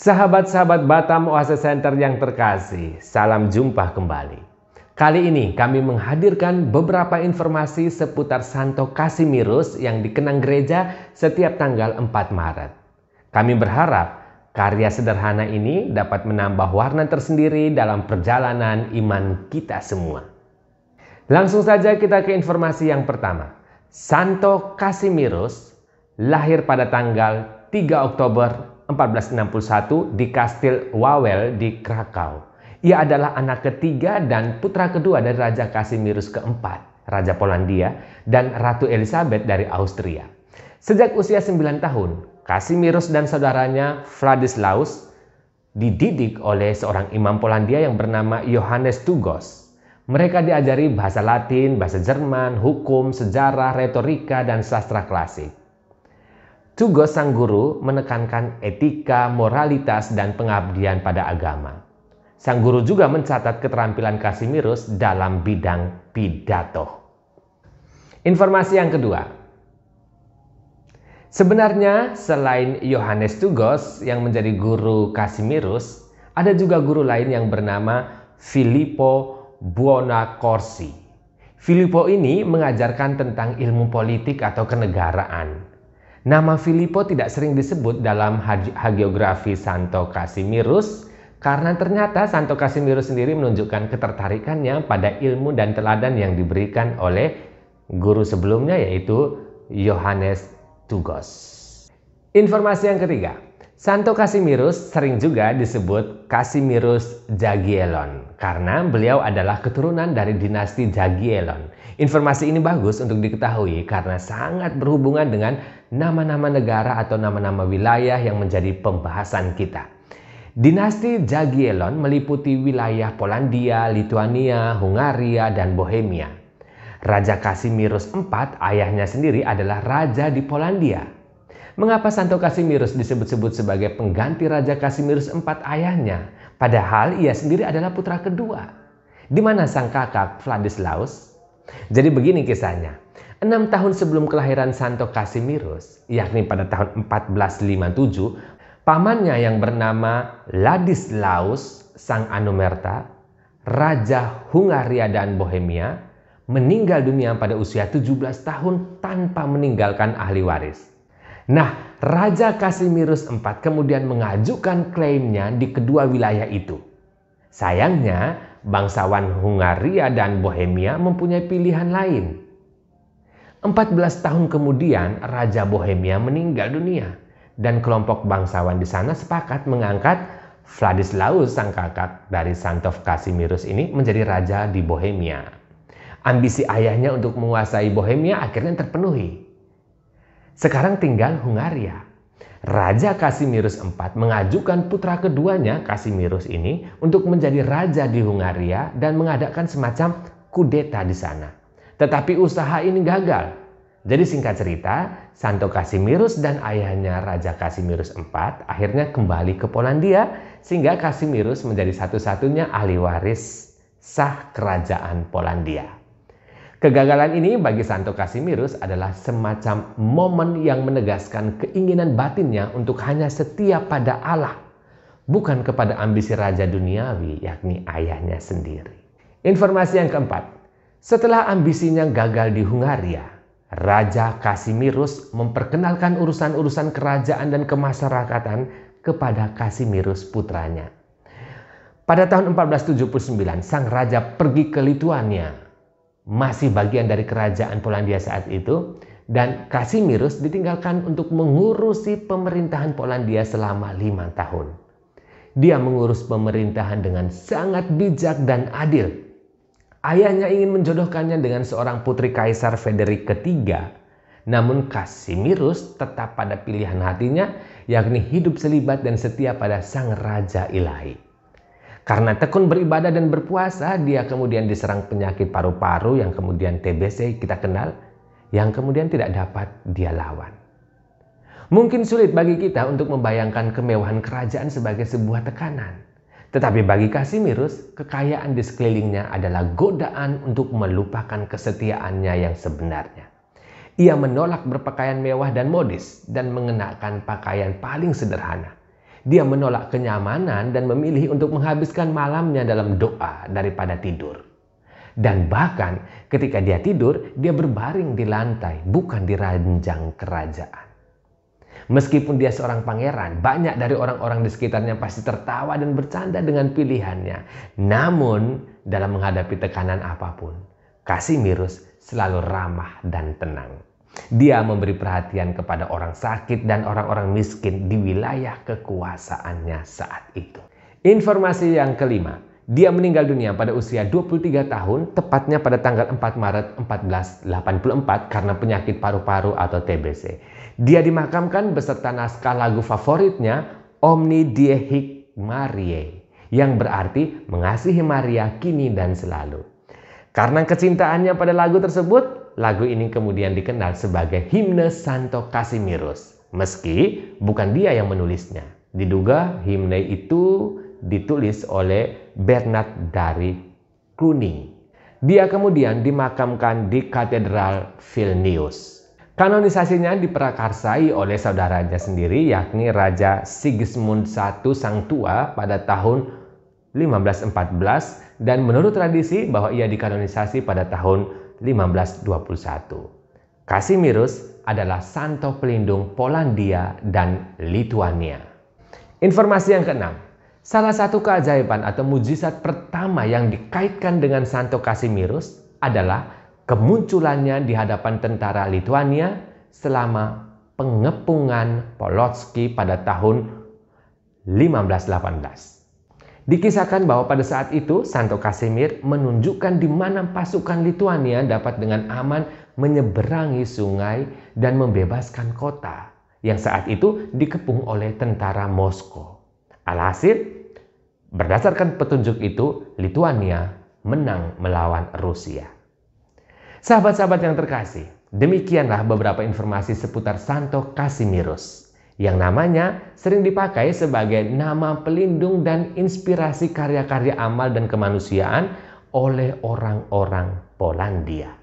Sahabat-sahabat Batam Oase Center yang terkasih, salam jumpa kembali. Kali ini kami menghadirkan beberapa informasi seputar Santo Kasimirus yang dikenang gereja setiap tanggal 4 Maret. Kami berharap karya sederhana ini dapat menambah warna tersendiri dalam perjalanan iman kita semua. Langsung saja kita ke informasi yang pertama. Santo Kasimirus lahir pada tanggal 3 Oktober 1461 di Kastil Wawel di Krakau. Ia adalah anak ketiga dan putra kedua dari Raja Kasimirus keempat, Raja Polandia, dan Ratu Elizabeth dari Austria. Sejak usia 9 tahun, Kasimirus dan saudaranya Vladislaus dididik oleh seorang imam Polandia yang bernama Johannes Tugos. Mereka diajari bahasa Latin, bahasa Jerman, hukum, sejarah, retorika, dan sastra klasik. Tugos sang guru menekankan etika, moralitas, dan pengabdian pada agama. Sang guru juga mencatat keterampilan Kasimirus dalam bidang pidato. Informasi yang kedua. Sebenarnya selain Johannes Tugos yang menjadi guru Kasimirus, ada juga guru lain yang bernama Filippo Buonaccorsi. Filippo ini mengajarkan tentang ilmu politik atau kenegaraan. Nama Filippo tidak sering disebut dalam hagiografi Santo Kasimirus karena ternyata Santo Kasimirus sendiri menunjukkan ketertarikannya pada ilmu dan teladan yang diberikan oleh guru sebelumnya, yaitu Johannes Tugos. Informasi yang ketiga, Santo Kasimirus sering juga disebut Kasimirus Jagiellon karena beliau adalah keturunan dari dinasti Jagiellon. Informasi ini bagus untuk diketahui karena sangat berhubungan dengan nama-nama negara atau nama-nama wilayah yang menjadi pembahasan kita. Dinasti Jagiellon meliputi wilayah Polandia, Lituania, Hungaria, dan Bohemia. Raja Kasimirus IV, ayahnya sendiri adalah raja di Polandia. Mengapa Santo Kasimirus disebut-sebut sebagai pengganti Raja Kasimirus IV ayahnya? Padahal ia sendiri adalah putra kedua. Di mana sang kakak Vladislaus? Jadi begini kisahnya. 6 tahun sebelum kelahiran Santo Kasimirus, yakni pada tahun 1457, pamannya yang bernama Ladislaus sang Anumerta, Raja Hungaria dan Bohemia, meninggal dunia pada usia 17 tahun tanpa meninggalkan ahli waris. Nah, Raja Kasimirus IV kemudian mengajukan klaimnya di kedua wilayah itu. Sayangnya, bangsawan Hungaria dan Bohemia mempunyai pilihan lain. 14 tahun kemudian, Raja Bohemia meninggal dunia dan kelompok bangsawan di sana sepakat mengangkat Vladislaus sang kakak dari Santo Kasimirus ini menjadi raja di Bohemia. Ambisi ayahnya untuk menguasai Bohemia akhirnya terpenuhi. Sekarang tinggal Hungaria. Raja Kasimirus IV mengajukan putra keduanya, Kasimirus ini, untuk menjadi raja di Hungaria dan mengadakan semacam kudeta di sana. Tetapi usaha ini gagal. Jadi singkat cerita, Santo Kasimirus dan ayahnya Raja Kasimirus IV akhirnya kembali ke Polandia sehingga Kasimirus menjadi satu-satunya ahli waris sah kerajaan Polandia. Kegagalan ini bagi Santo Kasimirus adalah semacam momen yang menegaskan keinginan batinnya untuk hanya setia pada Allah, bukan kepada ambisi raja duniawi, yakni ayahnya sendiri. Informasi yang keempat, setelah ambisinya gagal di Hungaria, Raja Kasimirus memperkenalkan urusan-urusan kerajaan dan kemasyarakatan kepada Kasimirus putranya. Pada tahun 1479, sang raja pergi ke Lituania, masih bagian dari kerajaan Polandia saat itu, dan Kasimirus ditinggalkan untuk mengurusi pemerintahan Polandia selama 5 tahun. Dia mengurus pemerintahan dengan sangat bijak dan adil. Ayahnya ingin menjodohkannya dengan seorang putri Kaisar Frederick III. Namun Kasimirus tetap pada pilihan hatinya, yakni hidup selibat dan setia pada sang raja ilahi. Karena tekun beribadah dan berpuasa, dia kemudian diserang penyakit paru-paru yang kemudian TBC kita kenal, yang kemudian tidak dapat dia lawan. Mungkin sulit bagi kita untuk membayangkan kemewahan kerajaan sebagai sebuah tekanan. Tetapi bagi Kasimirus, kekayaan di sekelilingnya adalah godaan untuk melupakan kesetiaannya yang sebenarnya. Ia menolak berpakaian mewah dan modis dan mengenakan pakaian paling sederhana. Dia menolak kenyamanan dan memilih untuk menghabiskan malamnya dalam doa daripada tidur. Dan bahkan ketika dia tidur, dia berbaring di lantai, bukan di ranjang kerajaan. Meskipun dia seorang pangeran, banyak dari orang-orang di sekitarnya pasti tertawa dan bercanda dengan pilihannya. Namun, dalam menghadapi tekanan apapun, Kasimirus selalu ramah dan tenang. Dia memberi perhatian kepada orang sakit dan orang-orang miskin di wilayah kekuasaannya saat itu. Informasi yang kelima, dia meninggal dunia pada usia 23 tahun, tepatnya pada tanggal 4 Maret 1484 karena penyakit paru-paru atau TBC. Dia dimakamkan beserta naskah lagu favoritnya, Omni Die Hic Mariae, yang berarti mengasihi Maria kini dan selalu. Karena kecintaannya pada lagu tersebut, lagu ini kemudian dikenal sebagai himne Santo Kasimirus. Meski bukan dia yang menulisnya. Diduga himne itu ditulis oleh Bernard dari Cluny. Dia kemudian dimakamkan di Katedral Vilnius. Kanonisasinya diprakarsai oleh saudaranya sendiri, yakni Raja Sigismund I Sang Tua pada tahun 1514, dan menurut tradisi bahwa ia dikanonisasi pada tahun 1521. Kasimirus adalah santo pelindung Polandia dan Lituania. Informasi yang keenam, salah satu keajaiban atau mujizat pertama yang dikaitkan dengan Santo Kasimirus adalah kemunculannya di hadapan tentara Lituania selama pengepungan Polotski pada tahun 1518. Dikisahkan bahwa pada saat itu Santo Kasimir menunjukkan di mana pasukan Lituania dapat dengan aman menyeberangi sungai dan membebaskan kota yang saat itu dikepung oleh tentara Moskow. Alhasil, berdasarkan petunjuk itu, Lituania menang melawan Rusia. Sahabat-sahabat yang terkasih, demikianlah beberapa informasi seputar Santo Kasimirus, yang namanya sering dipakai sebagai nama pelindung dan inspirasi karya-karya amal dan kemanusiaan oleh orang-orang Polandia.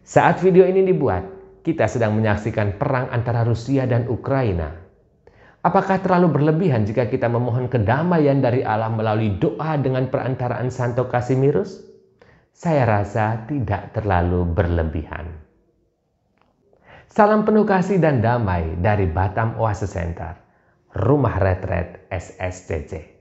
Saat video ini dibuat, kita sedang menyaksikan perang antara Rusia dan Ukraina. Apakah terlalu berlebihan jika kita memohon kedamaian dari Allah melalui doa dengan perantaraan Santo Kasimirus? Saya rasa tidak terlalu berlebihan. Salam penuh kasih dan damai dari Batam Oasis Center, Rumah Retret SSCC.